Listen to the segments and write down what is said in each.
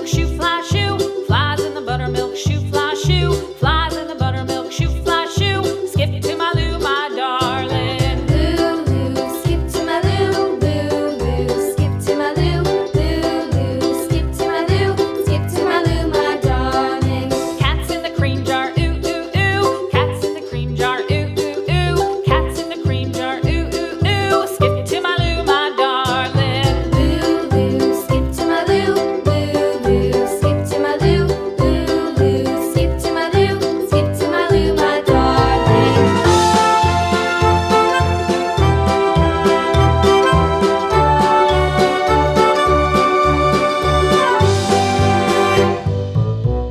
buttermilk shoe, fly shoe. Flies in the buttermilk shoe, fly shoe. Flies in the buttermilk shoe, fly shoe. Skip to my Lou, my darling. Lou, skip to my Lou, Lou, skip to my Lou, Lou, skip to my Lou, skip to my Lou, my darling. Cats in the cream jar, ooh, ooh, ooh. Cats in the cream jar, ooh, ooh, ooh. Cats in the cream jar, ooh, ooh, ooh. Skip to my Lou, my darling. Lou, skip to my Lou, Lou, skip to my Lou, Lou, skip to my Lou, skip to my Lou, my darling.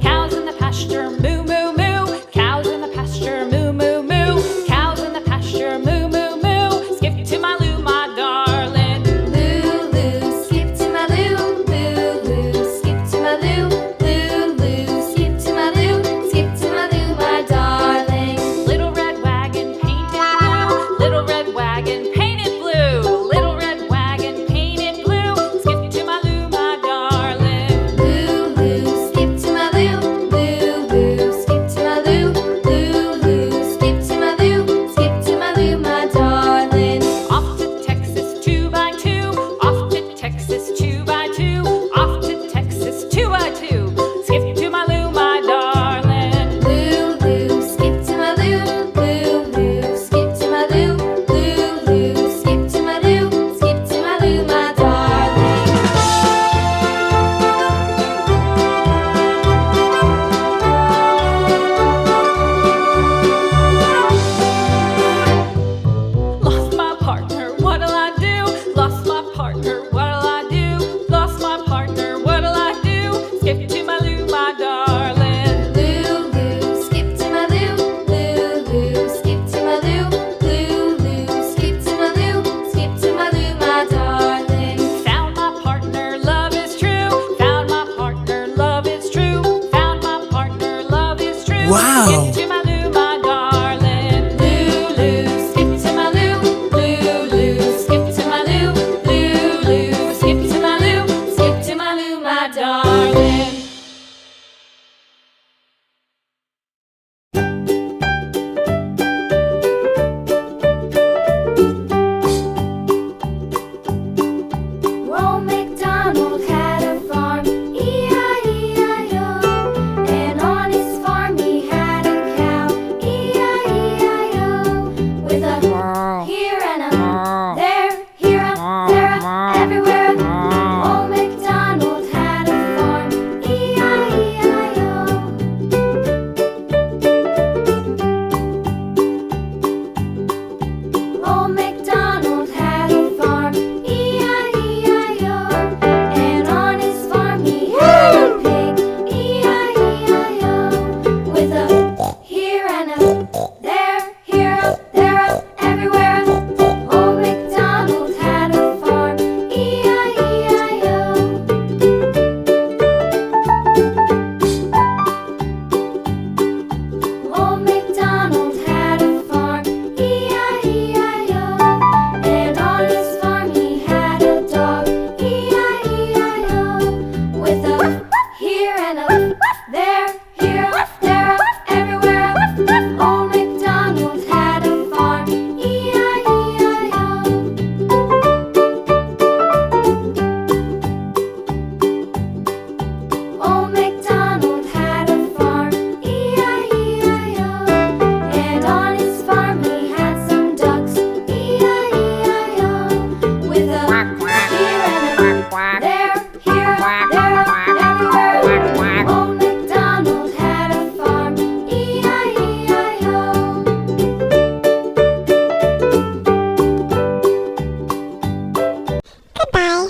Cows in the pasture, moo, moo, moo. Cows in the pasture, moo, moo, moo. Cows in the pasture, moo, moo, moo. Skip to my Lou, my darling. Lou, skip to my Lou, Lou, skip to my Lou, Lou, skip to my Lou, skip to my Lou, my darling. Little red wagon painted blue. Little red wagon painted blue. Little red wagon painted blue. Skip to my Lou, my darling. Lou, skip to my Lou, Lou, skip to my Lou, Lou, skip to my Lou, skip to my Lou, my darling. Off to Texas 2x2. Off to Texas 2x2. Off to Texas 2x2. Skip to my Lou, my darling. Lou, skip to my Lou, Lou, skip to my Lou, Lou, skip to my Lou, skip to my Lou, my darling. Lost my partner, what'll I do? Lost my partner, what'll I do? Lost my partner, what'll I do? Skip to my Lou, my darling. Lou, skip to my Lou, Lou, skip to my Lou, Lou, skip to my Lou, skip to my Lou, my darling. Found my partner, love is true. Found my partner, love is true. Found my partner, love is true. Wow. Skip to my Lou, my darling. Lou, skip to my Lou. Lou, skip to my Lou. Lou, skip to my Lou. Skip to my Lou, my darling. Old MacDonald had a farm, E-I-E-I-O. And on his farm he had a cow, E-I-E-I-O. With a here and a there, here a, there a, everywhere. Old MacDonald had a farm, E-I-E-I-O. Old MacDonald had a farm, E-I-E-I-O. And on his farm he had a pig, E-I-E-I-O. With a here and a there, here a, there a, everywhere. Old MacDonald had a farm, E-I-E-I-O. Old MacDonald had a farm, E-I-E-I-O. And on his farm he had a dog, E-I-E-I-O. With a here and a there, here a, there a, everywhere. Old MacDonald had a farm, E-I-E-I-O. Old MacDonald had a farm, E-I-E-I-O. And on his farm he had some ducks, E-I-E-I-O. With a here and a there, here a, there a, everywhere. Old MacDonald had a farm, E-I-E-I-O. Goodbye.